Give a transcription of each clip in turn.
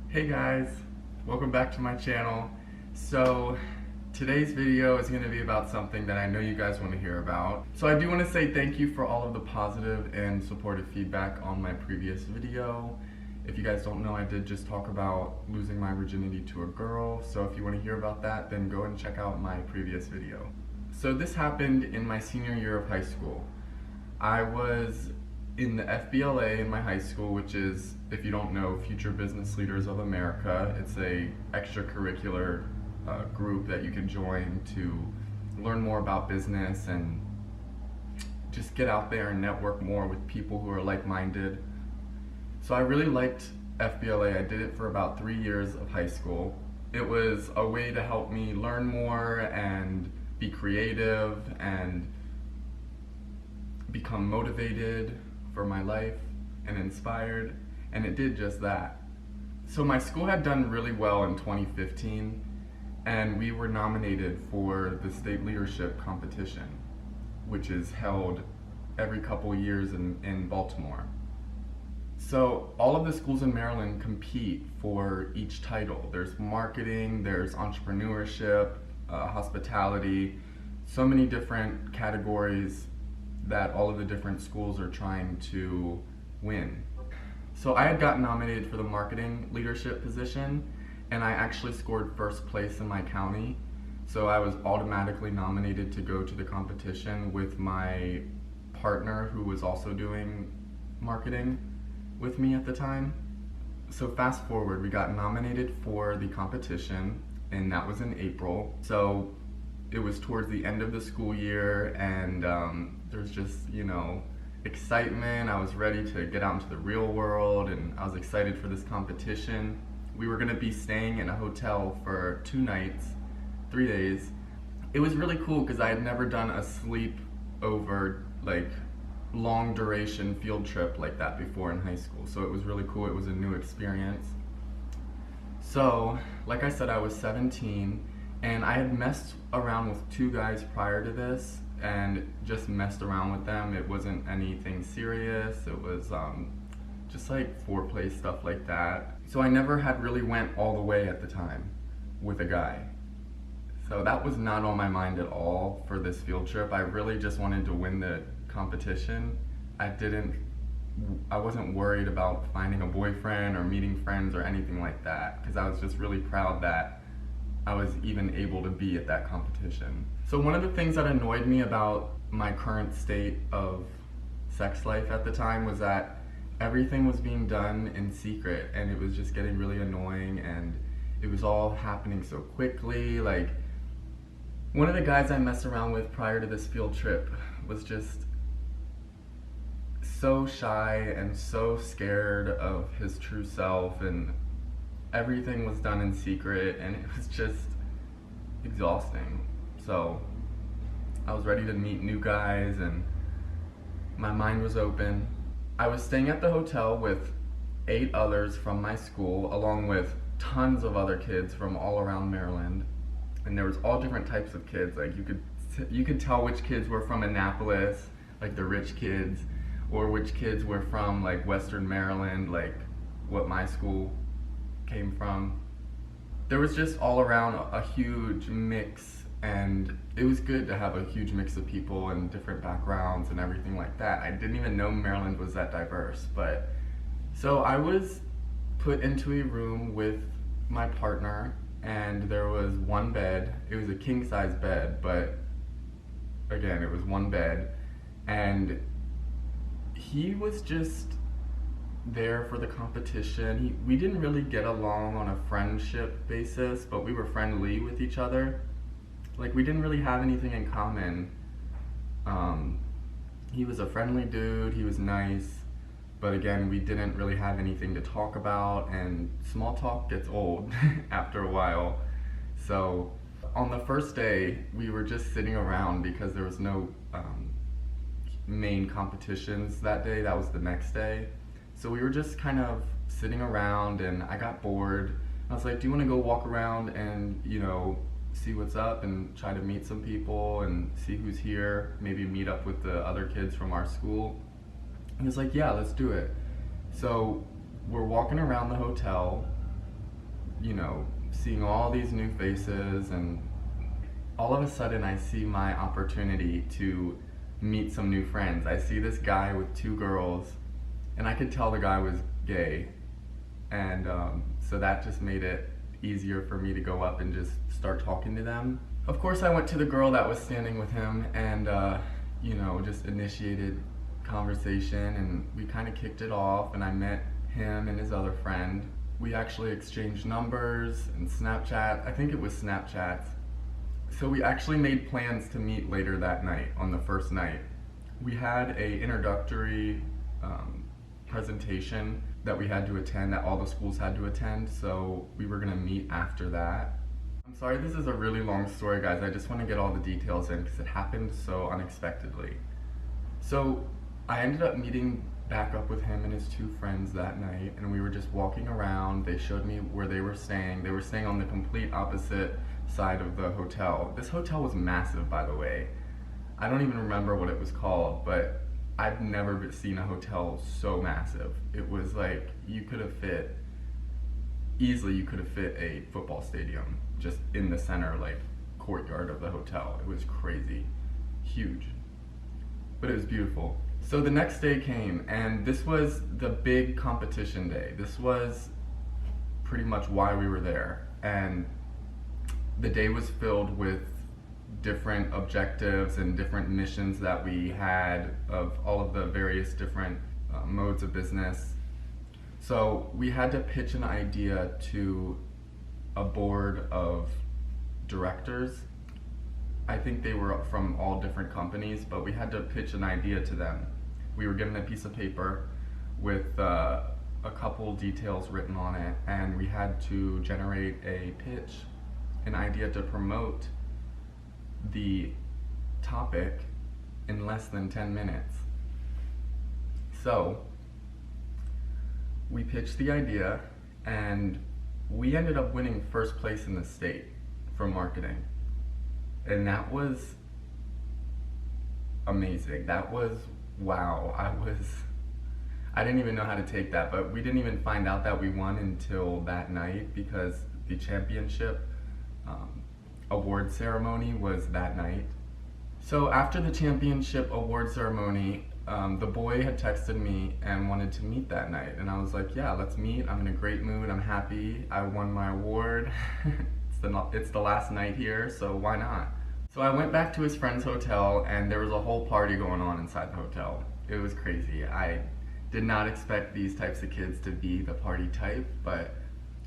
Hey guys, welcome back to my channel. So today's video is going to be about something that I know you guys want to hear about. So I do want to say thank you for all of the positive and supportive feedback on my previous video. If you guys don't know, I did just talk about losing my virginity to a girl. So if you want to hear about that, then go and check out my previous video. So this happened in my senior year of high school. I was in the FBLA in my high school, which is, if you don't know, Future Business Leaders of America. It's a extracurricular group that you can join to learn more about business and just get out there and network more with people who are like-minded. So I really liked FBLA. I did it for about 3 years of high school. It was a way to help me learn more and be creative and become motivated for my life and inspired, and it did just that. So my school had done really well in 2015, and we were nominated for the state leadership competition, which is held every couple years in Baltimore. So all of the schools in Maryland compete for each title. There's marketing, there's entrepreneurship, hospitality, so many different categories that all of the different schools are trying to win. So I had gotten nominated for the marketing leadership position, and I actually scored first place in my county. So I was automatically nominated to go to the competition with my partner, who was also doing marketing with me at the time. So fast forward, we got nominated for the competition, and that was in April. So it was towards the end of the school year, and there was just, excitement. I was ready to get out into the real world, and I was excited for this competition. We were going to be staying in a hotel for 2 nights, 3 days. It was really cool because I had never done a sleepover, long duration field trip like that before in high school. So it was really cool. It was a new experience. So, like I said, I was 17. And I had messed around with 2 guys prior to this and just messed around with them. It wasn't anything serious. It was just like foreplay stuff like that. So I never had really went all the way at the time with a guy. So that was not on my mind at all for this field trip. I really just wanted to win the competition. I wasn't worried about finding a boyfriend or meeting friends or anything like that, because I was just really proud that I was even able to be at that competition. So one of the things that annoyed me about my current state of sex life at the time was that everything was being done in secret, and it was just getting really annoying, and it was all happening so quickly. Like, one of the guys I messed around with prior to this field trip was just so shy and so scared of his true self, and everything was done in secret, and it was just exhausting. So I was ready to meet new guys, and my mind was open. I was staying at the hotel with 8 others from my school, along with tons of other kids from all around Maryland. And there was all different types of kids. Like, you could tell which kids were from Annapolis, like the rich kids, or which kids were from like Western Maryland, like what my school came from. There was just all around a huge mix, and it was good to have a huge mix of people and different backgrounds and everything like that. I didn't even know Maryland was that diverse. But so I was put into a room with my partner, and there was one bed. It was a king-size bed, but again, it was one bed, and he was just there for the competition. We didn't really get along on a friendship basis, but we were friendly with each other. Like, we didn't really have anything in common. He was a friendly dude, he was nice, but again, we didn't really have anything to talk about, and small talk gets old after a while. So on the first day, we were just sitting around because there was no main competitions that day. That was the next day. So we were just kind of sitting around, and I got bored. I was like, do you want to go walk around and, see what's up and try to meet some people and see who's here, maybe meet up with the other kids from our school? And he was like, yeah, let's do it. So we're walking around the hotel, seeing all these new faces, and all of a sudden I see my opportunity to meet some new friends. I see this guy with two girls, and I could tell the guy was gay, and so that just made it easier for me to go up and just start talking to them. Of course, I went to the girl that was standing with him and just initiated conversation, and we kind of kicked it off, and I met him and his other friend. We actually exchanged numbers and Snapchat. I think it was Snapchats. So we actually made plans to meet later that night, on the first night. We had a introductory presentation that we had to attend, that all the schools had to attend, so we were gonna meet after that. I'm sorry this is a really long story, guys. I just want to get all the details in because it happened so unexpectedly. So I ended up meeting back up with him and his two friends that night, and we were just walking around. They showed me where they were staying. They were staying on the complete opposite side of the hotel. This hotel was massive, by the way. I don't even remember what it was called, but I've never seen a hotel so massive. It was like you could have fit a football stadium just in the center, like, courtyard of the hotel. It was crazy, huge, but it was beautiful. So the next day came, and this was the big competition day. This was pretty much why we were there, and the day was filled with different objectives and different missions that we had of all of the various different modes of business. So we had to pitch an idea to a board of directors. I think they were from all different companies, but we had to pitch an idea to them. We were given a piece of paper with a couple details written on it, and we had to generate a pitch, an idea to promote the topic in less than 10 minutes. So we pitched the idea, and we ended up winning first place in the state for marketing. And that was amazing. That was, wow. I didn't even know how to take that, but we didn't even find out that we won until that night, because the championship award ceremony was that night. So after the championship award ceremony, the boy had texted me and wanted to meet that night, and I was like, yeah, let's meet. I'm in a great mood. I'm happy. I won my award. It's the last night here, so why not? So I went back to his friend's hotel, and there was a whole party going on inside the hotel. It was crazy. I did not expect these types of kids to be the party type, but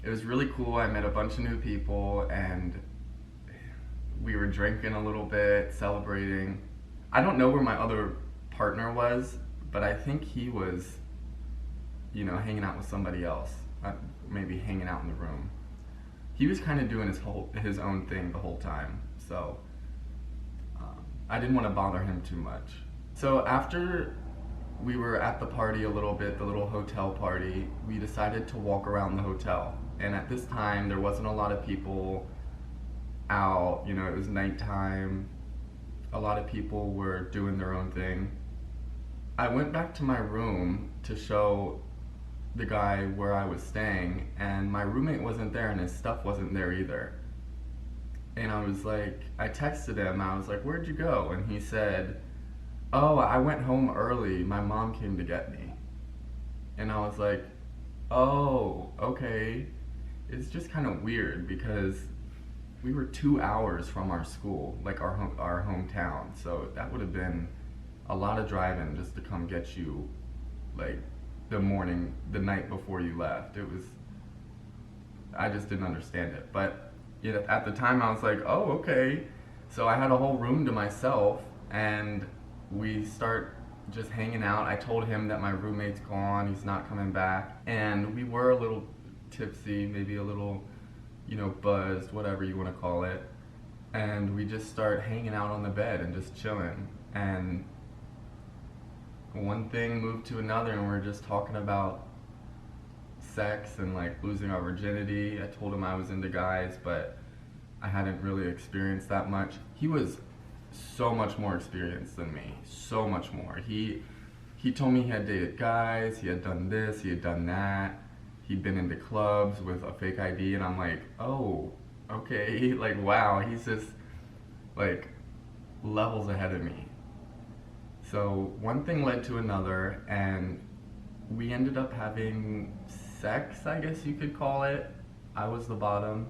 it was really cool. I met a bunch of new people, and we were drinking a little bit, celebrating. I don't know where my other partner was, but I think he was, hanging out with somebody else, maybe hanging out in the room. He was kind of doing his own thing the whole time, so I didn't want to bother him too much. So after we were at the party a little bit, the little hotel party, we decided to walk around the hotel. And at this time, there wasn't a lot of people out, it was nighttime. A lot of people were doing their own thing. I went back to my room to show the guy where I was staying, and my roommate wasn't there, and his stuff wasn't there either. And I texted him, I was like, where'd you go? And he said, oh, I went home early, my mom came to get me. And I was like, oh, okay. It's just kind of weird because we were 2 hours from our school, like our hometown, so that would have been a lot of driving just to come get you, like, the night before you left. I just didn't understand it, but at the time I was like, oh, okay. So I had a whole room to myself, and we start just hanging out. I told him that my roommate's gone, he's not coming back, and we were a little tipsy, maybe a little, buzzed, whatever you want to call it, and we just start hanging out on the bed and just chilling, and one thing moved to another, and we're just talking about sex and like losing our virginity. I told him I was into guys, but I hadn't really experienced that much. He was so much more experienced than me, so much more. He told me he had dated guys, he had done this, he had done that. he'd been into clubs with a fake ID, and I'm like, oh, okay, like, wow, he's just, like, levels ahead of me. So one thing led to another, and we ended up having sex, I guess you could call it. I was the bottom.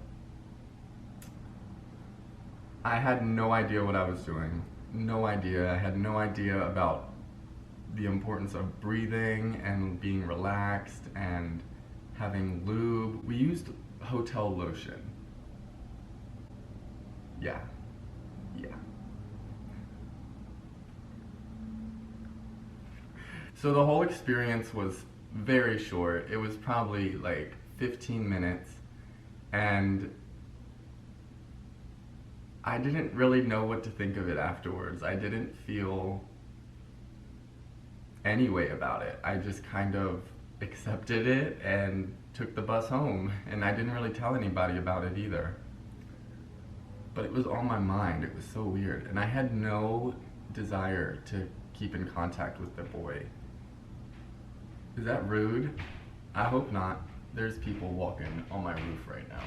I had no idea what I was doing. No idea. I had no idea about the importance of breathing and being relaxed and having lube. We used hotel lotion. Yeah. So the whole experience was very short. It was probably like 15 minutes, and I didn't really know what to think of it afterwards. I didn't feel any way about it. I just kind of accepted it and took the bus home, and I didn't really tell anybody about it either. But it was on my mind. It was so weird, and I had no desire to keep in contact with the boy. Is that rude? I hope not. There's people walking on my roof right now.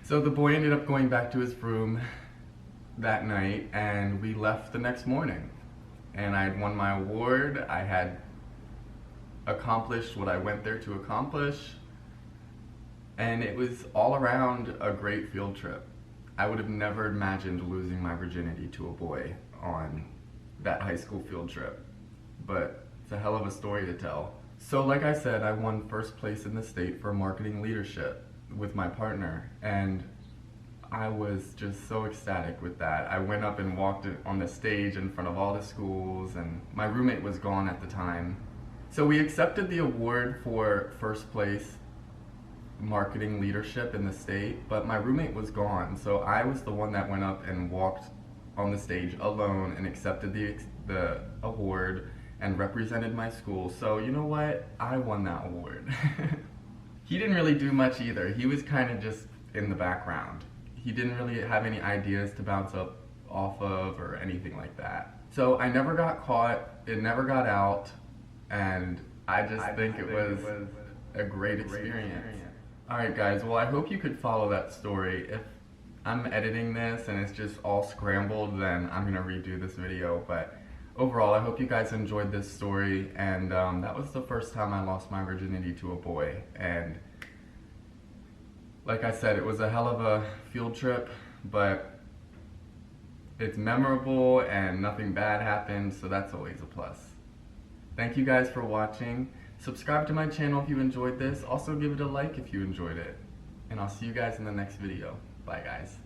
So the boy ended up going back to his room that night, and we left the next morning. And I had won my award. I had accomplished what I went there to accomplish. And it was all around a great field trip. I would have never imagined losing my virginity to a boy on that high school field trip. But it's a hell of a story to tell. So like I said, I won first place in the state for marketing leadership with my partner, and I was just so ecstatic with that. I went up and walked on the stage in front of all the schools, and my roommate was gone at the time. So we accepted the award for first place marketing leadership in the state, but my roommate was gone, so I was the one that went up and walked on the stage alone and accepted the award and represented my school. So you know what? I won that award. He didn't really do much either. He was kind of just in the background. He didn't really have any ideas to bounce up off of or anything like that. So I never got caught, it never got out, and I just think it was a great experience. Alright guys, well I hope you could follow that story. If I'm editing this and it's just all scrambled, then I'm gonna redo this video, but overall I hope you guys enjoyed this story, and that was the first time I lost my virginity to a boy, and like I said, it was a hell of a field trip, but it's memorable and nothing bad happened, so that's always a plus. Thank you guys for watching. Subscribe to my channel if you enjoyed this. Also give it a like if you enjoyed it. And I'll see you guys in the next video. Bye guys.